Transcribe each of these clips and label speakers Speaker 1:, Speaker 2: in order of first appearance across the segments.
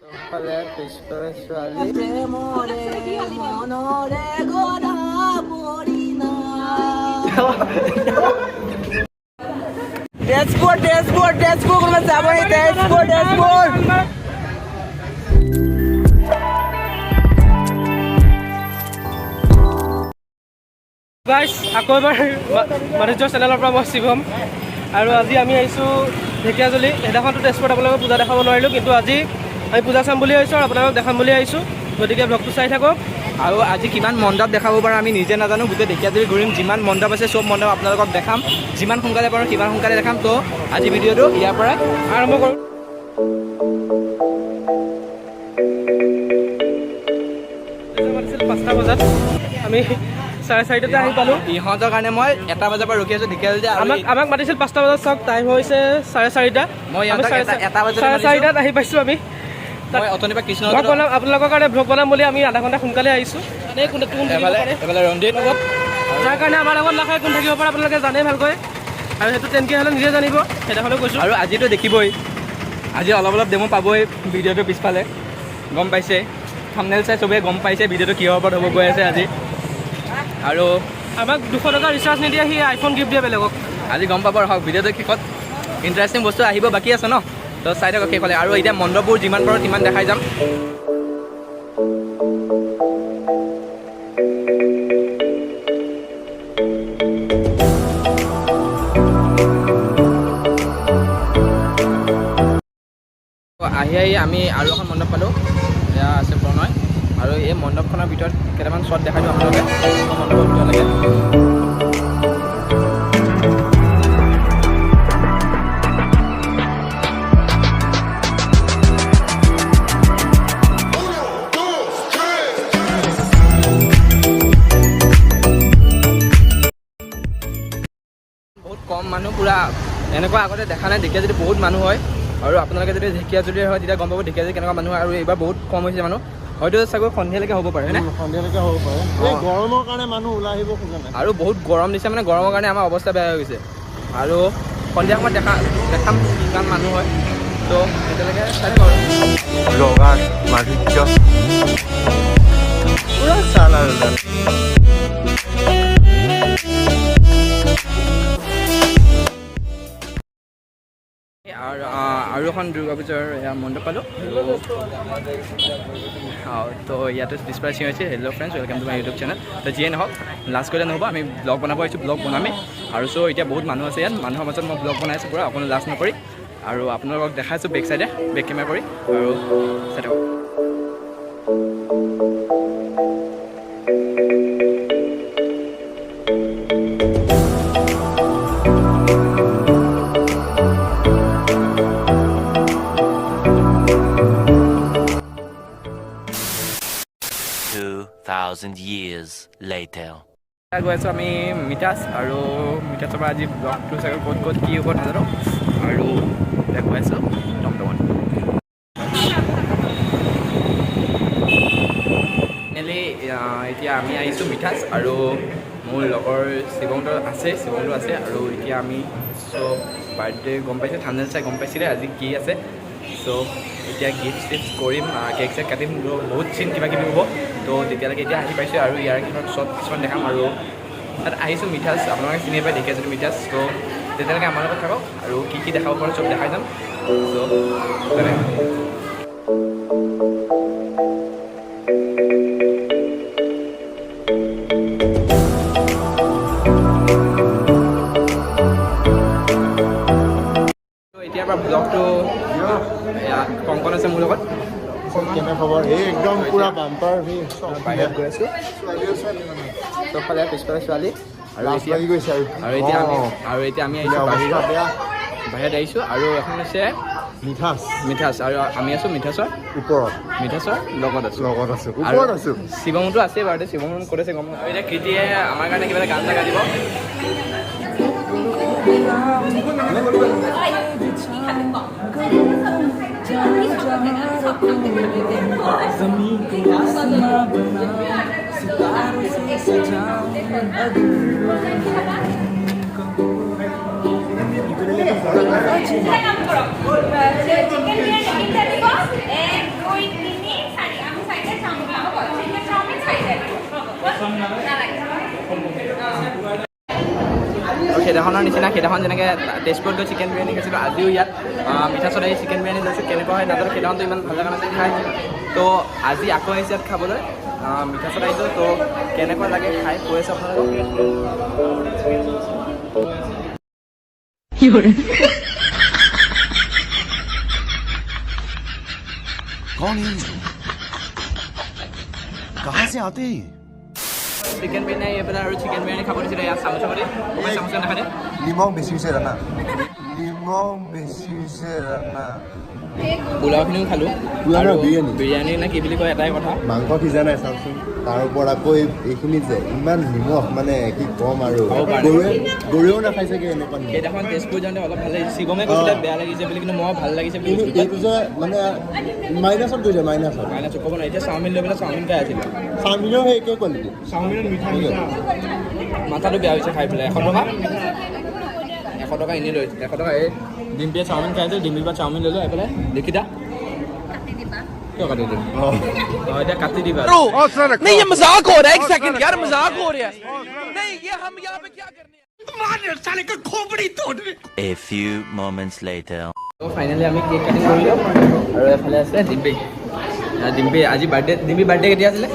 Speaker 1: Dashboard, kurma jabo ni dashboard.
Speaker 2: Guys, আকৌ এবাৰ মানিজৰ চেনেলৰ পৰা মই শিৱম আৰু আজি আমি আহিছোঁ ঢেকীয়াজুলি। সেইদিনাখনতো তেজপুৰত আপোনালোকক পূজা দেখাব নোৱাৰিলোঁ, কিন্তু আজি আমি পূজা চাম বুলি আহিছোঁ আৰু আপোনালোকক দেখাম বুলি আহিছোঁ। গতিকে ব্লগটো চাই থাকক।
Speaker 1: আৰু আজি কিমান মণ্ডপ দেখাব পাৰে আমি নিজে নাজানো, গোটেই ঢেকীয়াজুলি ঘূৰিম, যিমান মণ্ডপ আছে চব মণ্ডপ আপোনালোকক দেখাম, যিমান সোনকালে পাৰোঁ সিমান সোনকালে দেখাম। তো আজি ভিডিঅ'টো ইয়াৰ পৰাই
Speaker 2: আৰম্ভ কৰোঁ। মাতিছিল 5টা বজাত, আমি 4:30 আহি পালোঁ।
Speaker 1: ইহঁতৰ কাৰণে মই 1টা বজাৰ পৰা ৰখি আছোঁ ঢেকীয়াজুলিতে।
Speaker 2: আমাক মাতিছিল 5টা বজাত, চাওক টাইম হৈছে 4:30।
Speaker 1: মই 1টা বজাত
Speaker 2: 4:30 আহি পাইছোঁ আমি।
Speaker 1: মই অথনিৰ পৰা কৃষ্ণ
Speaker 2: আপোনালোকৰ কাৰণে ভ্লগ বনাম বুলি আমি আধা ঘণ্টা সোনকালে আহিছোঁ।
Speaker 1: এইফালে ৰঞ্জিত লগত,
Speaker 2: যাৰ কাৰণে আমাৰ লগত নাখায় কোন থাকিব পাৰে আপোনালোকে জানেই ভালকৈ, আৰু সেইটো তেনেকৈ হ'লে নিজে জানিব, সেইদিনাখনো কৈছোঁ।
Speaker 1: আৰু আজিতো দেখিবই, আজি অলপ ডেমো পাবই ভিডিঅ'টোৰ পিছফালে, গম পাইছে, থাম্বনেইল চাই চবেই গম পাইছে ভিডিঅ'টো কিহৰ ওপৰত হ'ব গৈ আছে আজি। আৰু
Speaker 2: আমাক 200 টকা ৰিচাৰ্জ নিদিয়ে, সি আইফোন গিফ্ট দিয়ে বেলেগক।
Speaker 1: আজি গম পাব হওক, ভিডিঅ'টো শেষত ইণ্টাৰেষ্টিং বস্তু আহিব বাকী আছে ন, তো চাই থাকক শেষলৈ। আৰু এতিয়া মণ্ডপবোৰ যিমান পাৰোঁ সিমান দেখাই যাম। আহি আমি আৰু এখন মণ্ডপ পালোঁ, এয়া আছে প্ৰণয়। আৰু এই মণ্ডপখনৰ ভিতৰত কেইটামান শ্বট দেখাই দিওঁ আপোনালোকে মণ্ডপৰ ভিতৰলৈকে। বহুত কম মানুহ, পূৰা এনেকুৱা আগতে দেখা নাই। ঢেকীয়াজুলি বহুত মানুহ হয়, আৰু আপোনালোকে যদি ঢেকীয়াজুলিৰ হয় তেতিয়া গম পাব ঢেকীয়াজুলি কেনেকুৱা মানুহ হয়। আৰু এইবাৰ বহুত কম হৈছে মানুহ, হয়তো চাগৈ সন্ধিয়ালৈকে হ'ব পাৰে, হয়নে?
Speaker 3: সন্ধিয়ালৈকে হ'ব পাৰে, এই গৰমৰ কাৰণে মানুহ ওলাই আহিব খোজা নাই।
Speaker 1: আৰু বহুত গৰম দিছে, মানে গৰমৰ কাৰণে আমাৰ অৱস্থা বেয়া হৈ গৈছে। আৰু সন্ধিয়া সময়ত দেখাম কিমান মানুহ হয়, তো তেতিয়ালৈকে চাই থাকক আৰু।
Speaker 3: ৰগাৰ মাধুৰ্য পুৰা চাল আৰু
Speaker 1: আৰু এখন দুৰ্গা পূজাৰ মণ্ডপ পালোঁ। তো ইয়াতে ডিছপ্লে চিং হৈছে। Hello' friends, welcome to my YouTube channel. তো যিয়ে নহওক, লাষ্ট কৰিলে নহ'ব, আমি ব্লগ বনাব আহিছোঁ, ব্লগ বনামেই। আৰু চ' এতিয়া বহুত মানুহ আছে ইয়াত, মানুহৰ মাজত মই ব্লগ বনাই আছোঁ পূৰা, অকণো লাজ নকৰি। আৰু আপোনালোকক দেখাইছোঁ বেক চাইডে, বেক কেমেৰা কৰি, আৰু চাই থাকক।
Speaker 4: 2,000 years later.
Speaker 1: গৈ আছোঁ আমি মিঠাছ, আৰু মিঠাছৰ পৰা আজি ব্লগটো চাগৈ ক'ত ক'ত কি হ'ব নাজানো, আৰু এতিয়া গৈ আছোঁ টমটমত। এনেই এতিয়া আমি আহিছোঁ মিঠাছ, আৰু মোৰ লগৰ শিৱমটো আছে, আৰু এতিয়া আমি চ' বাৰ্থডে গম পাইছে, থাম্বনেইল চাই গম পাইছিলে আজি কি আছে। চ' এতিয়া গিফ্ট চিফ্ট কৰিম, কেক চেক কাটিম, বহুত চিন কিবা কিবি হ'ব। তো তেতিয়ালৈকে এতিয়া আহি পাইছোঁ, আৰু ইয়াৰ শ্বট কিছুমান দেখাম। আৰু তাত আহিছোঁ মিঠাছ, আপোনালোকে চিনি পাই ঢেকীয়াজুলি মিঠাছ। তো তেতিয়ালৈকে আমাৰ লগত থাকক, আৰু কি কি দেখাব পাৰোঁ চব দেখাই যাম। চ' এতিয়াৰ পৰা ব্লগটো কংকন আছে মোৰ লগত।
Speaker 3: কেনে খবৰ? এই একদম পুৰা বাম্পাৰ
Speaker 1: বাহিৰত গৈ আছোঁ, চবফালে পিছফালে ছোৱালী, আৰু এতিয়া আমি আহিছোঁ বাহিৰত আহিছোঁ। আৰু এখন হৈছে মিঠাছ, আৰু আমি আছোঁ মিঠাছৰ
Speaker 3: ওপৰত,
Speaker 1: মিঠাছৰ লগত আছোঁ।
Speaker 3: ওপৰত আছোঁ।
Speaker 1: শিৱমটো আছে বাৰু, শিৱম ক'ত আছে গম নাপাওঁ। এতিয়া কৃতিয়ে আমাৰ কাৰণে কিবা এটা গান এটা গাই দিব। সেইদিনাখনৰ নিচিনা সেইদিনাখন যেনেকৈ তেজপুৰত গৈ চিকেন বিৰিয়ানী খাইছিলোঁ আজিও ইয়াত মিঠাচত আহি চিকেন বিৰিয়ানী লৈছোঁ কেনেকুৱা হয় নাজানো সেইদিনাখনতো ইমান ভাল লগা নাছিল খাই তো আজি আকৌ আহিছে ইয়াত খাবলৈ মিঠাচত আহিছোঁ তো কেনেকুৱা লাগে খাই কৈ আছোঁ আপোনালোকক
Speaker 3: कौन है कहाँ से आते हैं
Speaker 1: চিকেন বিৰিয়ানী এইফালে আৰু চিকেন বিৰিয়ানী খাব দিছিলে ইয়াত চামুচে চামুচে নাখায়
Speaker 3: নিমখ বেছি হৈছে জানা নিমখ বেছি হৈছে জানা
Speaker 1: পোলাওখিনিও খালোঁ
Speaker 3: পোলাও বিৰিয়ানী
Speaker 1: বিৰিয়ানী নে কি বুলি কয় এটাই কথা
Speaker 3: মাংস সিজা নাই চাওকচোন তাৰ ওপৰত আকৌ এইখিনি যে ইমান নিমখ মানে কি ক'ম আৰু গৰুৱেও নাখাই চাগে এনেকুৱা
Speaker 1: সেইদিনাখন তেজপুৰ যাওঁতে অলপ ভাল লাগিছে শিৱমে কৈছিলে বেয়া লাগিছে বুলি কিন্তু মই ভাল লাগিছে বুলি কৈছিলোঁ
Speaker 3: এইটো যে মানে মাইনাছত গৈছে মাইনাছত
Speaker 1: ক'ব নাই এতিয়া চাওমিন লৈ পেলাই চাওমিন খাই আছিলোঁ
Speaker 3: চাওমিনৰ সেই একে কোৱালিটি
Speaker 2: চাওমিনত মিঠা মিঠা
Speaker 1: মাথাটো বেয়া হৈছে খাই পেলাই 100 টকা এনেই লৈ 100 টকা এই ডিম্পিয়ে চাওমিন খাই আছে ডিম্পিৰ পৰা চাওমিন লৈ এইফালে দেখিতা কিয় কাটি দিম এতিয়া কাটি দিবা
Speaker 5: नहीं ये मजाक हो रहा है एक सेकंड यार मजाक हो रहा है नहीं ये हम यहाँ पे क्या करने साले का खोपड़ी तोड़
Speaker 4: A few moments later.
Speaker 1: Finally আমি কেক কাটিং কৰিলোঁ আৰু এফালে আছে ডিম্পি আজি বাৰ্থডে ডিম্পি বাৰ্থডে কেতিয়া আছিলে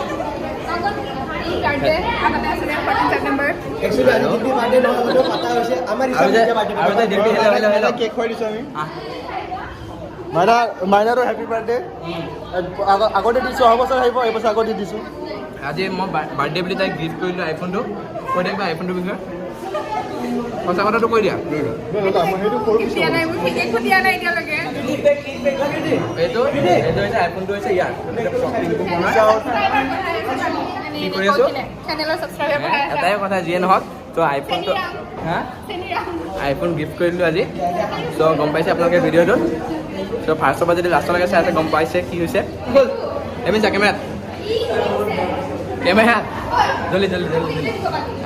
Speaker 3: মাইনাৰো হেপী বাৰ্থডে আগতে দিছোঁ অহা বছৰ আহিব এইবছৰ আগতে দিছোঁ
Speaker 1: আজি মই বাৰ্থডে বুলি তাইক গিফ্ট কৰিলোঁ আইফোনটো কৈ দিবা আইফোনটোৰ বিষয়ে সঁচা কথাটো কৈ দিয়া এইটো হৈছে আইফোনটো হৈছে ইয়াৰ কি কৰি আছোঁ এটাই কথা যিয়ে নহওক তো আইফোনটো আইফোন গিফ্ট কৰিলোঁ আজি চ' গম পাইছে আপোনালোকে ভিডিঅ'টোত চ' ফাৰ্ষ্টৰ পৰা যদি লাষ্টলৈকে চাই আছে গম পাইছে কি হৈছে এমিছা কেমেৰাত জলদি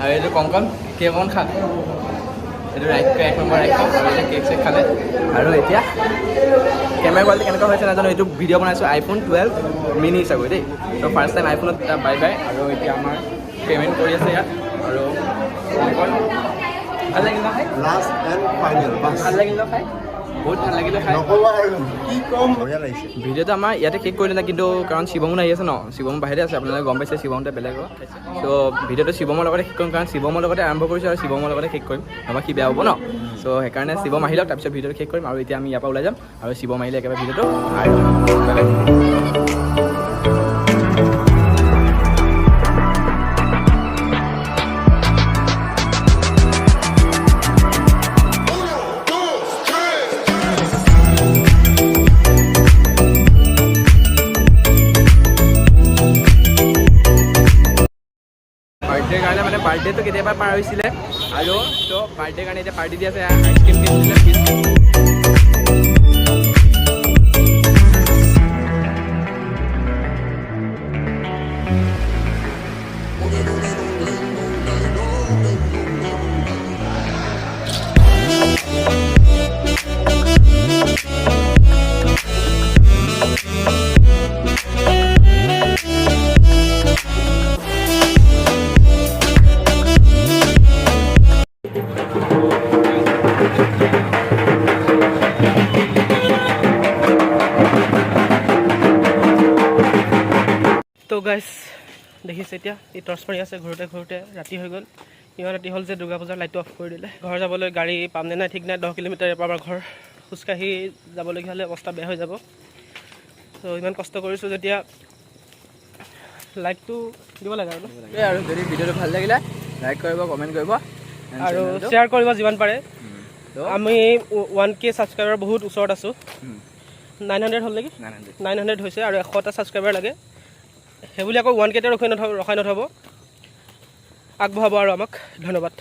Speaker 1: আৰু এইটো কংকন কেক অকণ খাক এইটো ৰাইটকৈ 1 নম্বৰ ৰাইট আৰু এতিয়া কেক চেক খালে আৰু এতিয়া কেমেৰা কোৱালিটি কেনেকুৱা হৈছে নাজানো এইটো ভিডিঅ' বনাইছোঁ আইফোন 12 মিনি চাগৈ দেই চ' ফাৰ্ষ্ট টাইম আইফোনত বাই বাই আৰু এতিয়া আমাৰ পে'মেণ্ট কৰি আছে ইয়াত আৰু কংকন ভাল লাগিল ন খাই
Speaker 3: লাষ্ট এণ্ড ফাইনেল
Speaker 1: ভাল লাগিল ন খাই বহুত ভাল লাগিলে খাই
Speaker 3: কি ক'ম বঢ়িয়া লাগিছে
Speaker 1: ভিডিঅ'টো আমাৰ ইয়াতে শেষ কৰিলে না কিন্তু কাৰণ শিৱমো আহি আছে ন শিৱম বাহিৰে আছে আপোনালোকে গম পাইছে শিৱমতে বেলেগৰ চ' ভিডিঅ'টো শিৱমৰ লগতে শেষ কৰিম কাৰণ শিৱমৰ লগতে আৰম্ভ কৰিছোঁ আৰু শিৱমৰ লগতে শেষ কৰিম আমাৰ সি বেয়া হ'ব ন চ' সেইকাৰণে শিৱম আহি লওক তাৰপিছত ভিডিঅ'টো শেষ কৰিম আৰু এতিয়া আমি ইয়াৰ পৰা ওলাই যাম আৰু শিৱম আহিলে একেবাৰে ভিডিঅ'টো বাৰ্থডেৰ কাৰণে মানে বাৰ্থডেটো কেতিয়াবা পাৰ হৈছিলে আৰু তো বাৰ্থডেৰ কাৰণে এতিয়া পাৰ্টি দি আছে আইচক্ৰীম কিনিছিলে
Speaker 2: তো গাইছ দেখিছে এতিয়া এই টৰ্চ মাৰি আছে ঘৰতে ৰাতি হৈ গ'ল ইমান ৰাতি হ'ল যে দুৰ্গা পূজাৰ লাইটটো অফ কৰি দিলে ঘৰ যাবলৈ গাড়ী পামনে নাই ঠিক নাই 10 কিলোমিটাৰ পৰা আমাৰ ঘৰ খোজকাঢ়ি যাবলগীয়া হ'লে অৱস্থা বেয়া হৈ যাব তো ইমান কষ্ট কৰিছোঁ যেতিয়া লাইকটো দিব লাগে আৰু
Speaker 1: যদি ভিডিঅ'টো ভাল লাগিলে লাইক কৰিব কমেণ্ট কৰিব
Speaker 2: আৰু শ্বেয়াৰ কৰিব যিমান পাৰে আমি 1K ছাবস্ক্ৰাইবাৰ বহুত ওচৰত আছোঁ 900 হ'ল নেকি 900 হৈছে আৰু 100টা ছাবস্ক্ৰাইবাৰ লাগে সেইবুলি আকৌ 1K ৰখাই নথ'ব আগবঢ়াব আৰু আমাক ধন্যবাদ